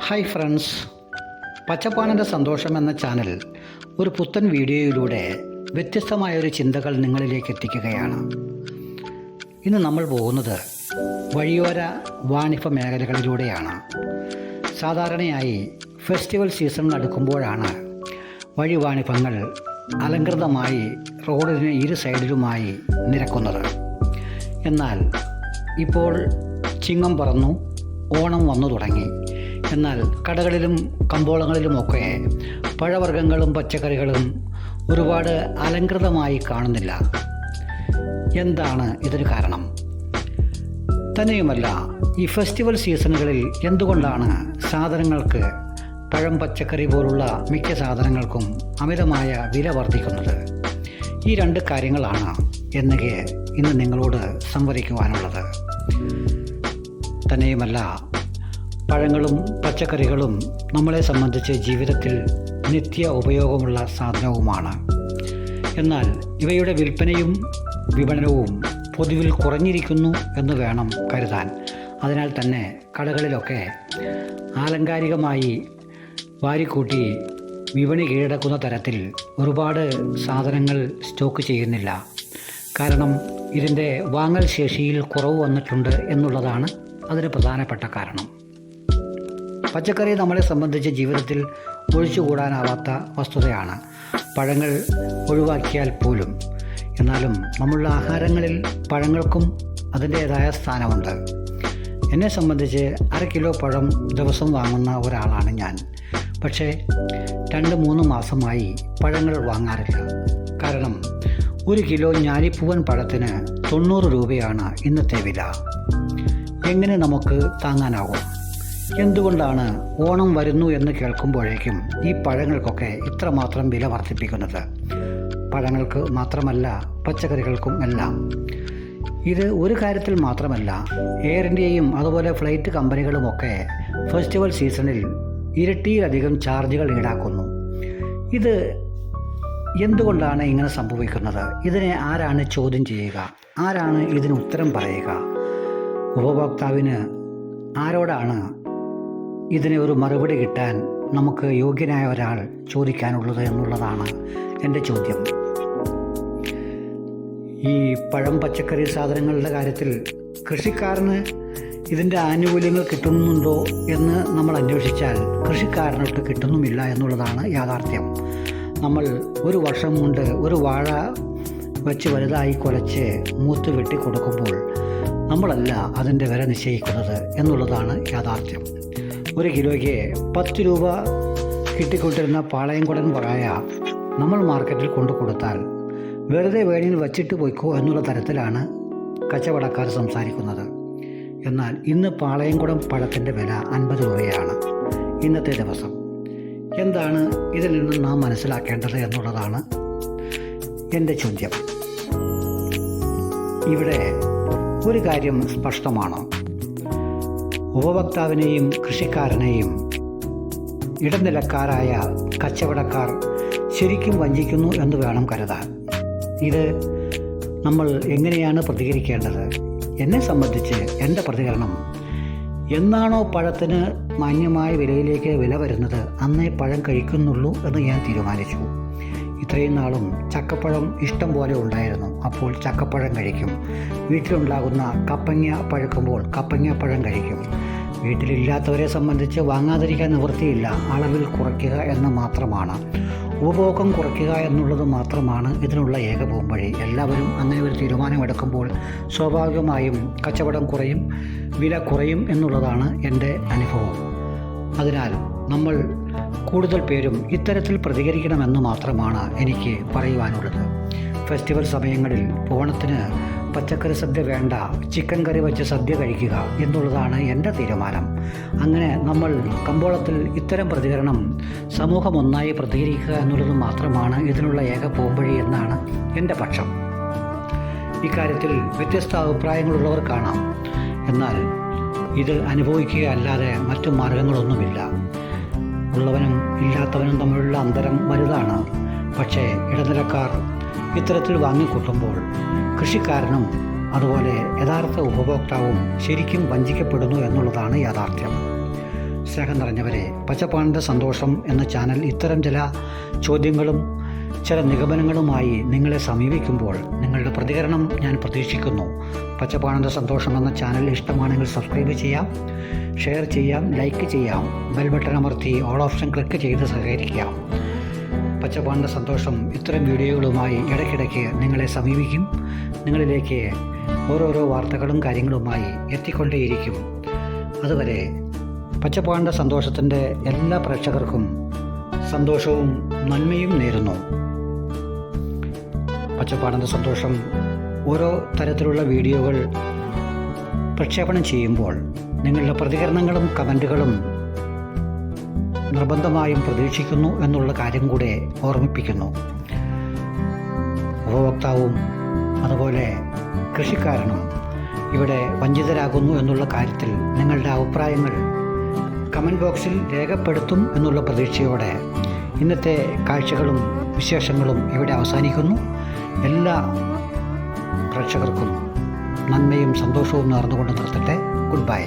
Hi friends, പച്ചപ്പാണിൻ്റെ സന്തോഷം എന്ന channel ഒരു പുത്തൻ വീഡിയോയിലൂടെ വ്യത്യസ്തമായൊരു ചിന്തകൾ നിങ്ങളിലേക്ക് എത്തിക്കുകയാണ്. ഇന്ന് നമ്മൾ പോകുന്നത് വഴിയോര വാണിഭ മേഖലകളിലൂടെയാണ്. സാധാരണയായി ഫെസ്റ്റിവൽ സീസൺ അടുക്കുമ്പോഴാണ് വഴി വാണിഭങ്ങൾ അലങ്കൃതമായി റോഡിന് ഇരു സൈഡിലുമായി നിരക്കുന്നത്. എന്നാൽ ഇപ്പോൾ ചിങ്ങം പറന്നു, ഓണം വന്നു തുടങ്ങി. എന്നാൽ കടകളിലും കമ്പോളങ്ങളിലുമൊക്കെ പഴവർഗ്ഗങ്ങളും പച്ചക്കറികളും ഒരുപാട് അലങ്കൃതമായി കാണുന്നില്ല. എന്താണ് ഇതിന് കാരണം? തന്നെയുമല്ല, ഈ ഫെസ്റ്റിവൽ സീസണുകളിൽ എന്തുകൊണ്ടാണ് സാധനങ്ങൾക്ക്, പഴം പച്ചക്കറി പോലുള്ള മിക്ക സാധനങ്ങൾക്കും അമിതമായ വില വർദ്ധിക്കുന്നത്? ഈ രണ്ട് കാര്യങ്ങളാണ് എനിക്ക് ഇന്ന് നിങ്ങളോട് സംവദിക്കുവാനുള്ളത്. തന്നെയുമല്ല, പഴങ്ങളും പച്ചക്കറികളും നമ്മളെ സംബന്ധിച്ച് ജീവിതത്തിൽ നിത്യ ഉപയോഗമുള്ള സാധനവുമാണ്. എന്നാൽ ഇവയുടെ വിൽപ്പനയും വിപണനവും പൊതുവിൽ കുറഞ്ഞിരിക്കുന്നു എന്ന് വേണം കരുതാൻ. അതിനാൽ തന്നെ കടകളിലൊക്കെ ആലങ്കാരികമായി വാരിക്കൂട്ടി വിപണി കീഴടക്കുന്ന തരത്തിൽ ഒരുപാട് സാധനങ്ങൾ സ്റ്റോക്ക് ചെയ്യുന്നില്ല. കാരണം ഇതിൻ്റെ വാങ്ങൽ ശേഷിയിൽ കുറവ് വന്നിട്ടുണ്ട് എന്നുള്ളതാണ് അതിന് പ്രധാനപ്പെട്ട കാരണം. പച്ചക്കറി നമ്മളെ സംബന്ധിച്ച് ജീവിതത്തിൽ ഒഴിച്ചുകൂടാനാവാത്ത വസ്തുതയാണ്. പഴങ്ങൾ ഒഴിവാക്കിയാൽ പോലും എന്നാലും നമ്മളുടെ ആഹാരങ്ങളിൽ പഴങ്ങൾക്കും അതിൻ്റേതായ സ്ഥാനമുണ്ട്. എന്നെ സംബന്ധിച്ച് 1/2 കിലോ പഴം ദിവസം വാങ്ങുന്ന ഒരാളാണ് ഞാൻ. പക്ഷേ 2-3 മാസമായി പഴങ്ങൾ വാങ്ങാറില്ല. കാരണം 1 കിലോ ഞാലിപ്പൂവൻ പഴത്തിന് 90 രൂപയാണ് ഇന്നത്തെ വില. എങ്ങനെ നമുക്ക് താങ്ങാനാകും? എന്തുകൊണ്ടാണ് ഓണം വരുന്നു എന്ന് കേൾക്കുമ്പോഴേക്കും ഈ പഴങ്ങൾക്കൊക്കെ ഇത്രമാത്രം വില വർദ്ധിപ്പിക്കുന്നത്? പഴങ്ങൾക്ക് മാത്രമല്ല, പച്ചക്കറികൾക്കും എല്ലാം. ഇത് ഒരു കാര്യത്തിൽ മാത്രമല്ല, എയർ ഇന്ത്യയും അതുപോലെ ഫ്ലൈറ്റ് കമ്പനികളുമൊക്കെ ഫെസ്റ്റിവൽ സീസണിൽ ഇരട്ടിയിലധികം ചാർജുകൾ ഈടാക്കുന്നു. ഇത് എന്തുകൊണ്ടാണ് ഇങ്ങനെ സംഭവിക്കുന്നത്? ഇതിനെ ആരാണ് ചോദ്യം ചെയ്യുക? ആരാണ് ഇതിന് ഉത്തരം പറയുക? ഉപഭോക്താവിന് ആരോടാണ് ഇതിന് ഒരു മറുപടി കിട്ടാൻ നമുക്ക് യോഗ്യനായ ഒരാൾ ചോദിക്കാനുള്ളത് എന്നുള്ളതാണ് എൻ്റെ ചോദ്യം. ഈ പഴം പച്ചക്കറി സാധനങ്ങളുടെ കാര്യത്തിൽ കൃഷിക്കാരന് ഇതിൻ്റെ ആനുകൂല്യങ്ങൾ കിട്ടുന്നുണ്ടോ എന്ന് നമ്മൾ അന്വേഷിച്ചാൽ കൃഷിക്കാരനൊട്ട് കിട്ടുന്നുമില്ല എന്നുള്ളതാണ് യാഥാർത്ഥ്യം. നമ്മൾ ഒരു വർഷം കൊണ്ട് ഒരു വാഴ വെച്ച് വലുതായി കുലച്ച് മൂത്ത് വെട്ടി കൊടുക്കുമ്പോൾ നമ്മളല്ല അതിൻ്റെ വില നിശ്ചയിക്കുന്നത് എന്നുള്ളതാണ് യാഥാർത്ഥ്യം. 1 കിലോയ്ക്ക് 10 രൂപ കിട്ടിക്കൊണ്ടിരുന്ന പാളയംകുടൻ വാഴ നമ്മൾ മാർക്കറ്റിൽ കൊണ്ടു കൊടുത്താൽ വെറുതെ വേണിയിൽ വച്ചിട്ട് പോയിക്കോ എന്നുള്ള തരത്തിലാണ് കച്ചവടക്കാർ സംസാരിക്കുന്നത്. എന്നാൽ ഇന്ന് പാളയംകുടം പഴത്തിൻ്റെ വില 50 രൂപയാണ് ഇന്നത്തെ ദിവസം. എന്താണ് ഇതിൽ നിന്ന് നാം മനസ്സിലാക്കേണ്ടത് എന്നുള്ളതാണ് എൻ്റെ ചോദ്യം. ഇവിടെ ഒരു കാര്യം സ്പഷ്ടമാണ്. ഉപഭോക്താവിനെയും കൃഷിക്കാരനെയും ഇടനിലക്കാരായ കച്ചവടക്കാർ ശരിക്കും വഞ്ചിക്കുന്നു എന്ന് വേണം കരുതാൻ. ഇത് നമ്മൾ എങ്ങനെയാണ് പ്രതികരിക്കേണ്ടത്? എന്നെ സംബന്ധിച്ച് എൻ്റെ പ്രതികരണം, എന്നാണോ പഴത്തിന് മാന്യമായ വിലയിലേക്ക് വില വരുന്നത് അന്നേ പഴം കഴിക്കുന്നുള്ളൂ എന്ന് ഞാൻ തീരുമാനിച്ചു. ഇത്രയും നാളും ചക്കപ്പഴം ഇഷ്ടം പോലെ ഉണ്ടായിരുന്നു. അപ്പോൾ ചക്കപ്പഴം കഴിക്കും. വീട്ടിലുണ്ടാകുന്ന കപ്പങ്ങ പഴുക്കുമ്പോൾ കപ്പങ്ങ പഴം കഴിക്കും. വീട്ടിലില്ലാത്തവരെ സംബന്ധിച്ച് വാങ്ങാതിരിക്കാൻ നിവൃത്തിയില്ല. അളവിൽ കുറയ്ക്കുക എന്ന് മാത്രമാണ്. ഉപഭോഗം കുറയ്ക്കുക എന്നുള്ളത് മാത്രമാണ് ഇതിനുള്ള ഏക പോംവഴി. എല്ലാവരും അങ്ങനെ ഒരു തീരുമാനമെടുക്കുമ്പോൾ സ്വാഭാവികമായും കച്ചവടം കുറയും, വില കുറയും എന്നുള്ളതാണ് എൻ്റെ അനുഭവം. അതിനാൽ നമ്മൾ കൂടുതൽ പേരും ഇത്തരത്തിൽ പ്രതികരിക്കണമെന്ന് മാത്രമാണ് എനിക്ക് പറയുവാനുള്ളത്. ഫെസ്റ്റിവൽ സമയങ്ങളിൽ ഓണത്തിന് പച്ചക്കറി സദ്യ വേണ്ട, ചിക്കൻ കറി വെച്ച് സദ്യ കഴിക്കുക എന്നുള്ളതാണ് എൻ്റെ തീരുമാനം. അങ്ങനെ നമ്മൾ കമ്പോളത്തിൽ ഇത്തരം പ്രതികരണം, സമൂഹം ഒന്നായി പ്രതികരിക്കുക എന്നുള്ളത് മാത്രമാണ് ഇതിനുള്ള ഏക പോംവഴി എന്നാണ് എൻ്റെ പക്ഷം. ഇക്കാര്യത്തിൽ വ്യത്യസ്ത അഭിപ്രായങ്ങളുള്ളവർ കാണാം. എന്നാൽ ഇത് അനുഭവിക്കുക അല്ലാതെ മറ്റു മാർഗങ്ങളൊന്നുമില്ല. ഉള്ളവനും ഇല്ലാത്തവനും തമ്മിലുള്ള അന്തരം വലുതാണ്. പക്ഷേ ഇടനിലക്കാർ ഇത്തരത്തിൽ വാങ്ങിക്കൂട്ടുമ്പോൾ കൃഷിക്കാരനും അതുപോലെ യഥാർത്ഥ ഉപഭോക്താവും ശരിക്കും വഞ്ചിക്കപ്പെടുന്നു എന്നുള്ളതാണ് യാഥാർത്ഥ്യം. സ്നേഹം നിറഞ്ഞവരെ, പച്ചപ്പാണിൻ്റെ സന്തോഷം എന്ന ചാനൽ ഇത്തരം ചില ചോദ്യങ്ങളും ചില നിഗമനങ്ങളുമായി നിങ്ങളെ സമീപിക്കുമ്പോൾ നിങ്ങളുടെ പ്രതികരണം ഞാൻ പ്രതീക്ഷിക്കുന്നു. പച്ചപ്പാണിൻ്റെ സന്തോഷം എന്ന ചാനൽ ഇഷ്ടമാണെങ്കിൽ സബ്സ്ക്രൈബ് ചെയ്യാം, ഷെയർ ചെയ്യാം, ലൈക്ക് ചെയ്യാം, ബെൽ ബട്ടൺ അമർത്തി ഓൾ ഓപ്ഷൻ ക്ലിക്ക് ചെയ്ത് സഹകരിക്കാം. പച്ചപ്പാണിൻ്റെ സന്തോഷം ഇത്തരം വീഡിയോകളുമായി ഇടയ്ക്കിടയ്ക്ക് നിങ്ങളെ സമീപിക്കും. നിങ്ങളിലേക്ക് ഓരോരോ വാർത്തകളും കാര്യങ്ങളുമായി എത്തിക്കൊണ്ടേയിരിക്കും. അതുവരെ പച്ചപ്പാണിൻ്റെ സന്തോഷത്തിൻ്റെ എല്ലാ പ്രേക്ഷകർക്കും സന്തോഷവും നന്മയും നേരുന്നു. പച്ചപ്പാണിൻ്റെ സന്തോഷം ഓരോ തരത്തിലുള്ള വീഡിയോകൾ പ്രക്ഷേപണം ചെയ്യുമ്പോൾ നിങ്ങളുടെ പ്രതികരണങ്ങളും കമൻറ്റുകളും നിർബന്ധമായും പ്രതീക്ഷിക്കുന്നു എന്നുള്ള കാര്യം കൂടെ ഓർമ്മിപ്പിക്കുന്നു. ഉപഭോക്താവും അതുപോലെ കൃഷിക്കാരനും ഇവിടെ വഞ്ചിതരാകുന്നു എന്നുള്ള കാര്യത്തിൽ നിങ്ങളുടെ അഭിപ്രായങ്ങൾ കമൻറ്റ് ബോക്സിൽ രേഖപ്പെടുത്തും എന്നുള്ള പ്രതീക്ഷയോടെ ഇന്നത്തെ കാഴ്ചകളും വിശേഷങ്ങളും ഇവിടെ അവസാനിക്കുന്നു. എല്ലാ പ്രേക്ഷകർക്കും നന്മയും സന്തോഷവും നേർന്നുകൊണ്ട് നിർത്തട്ടെ. Good bye.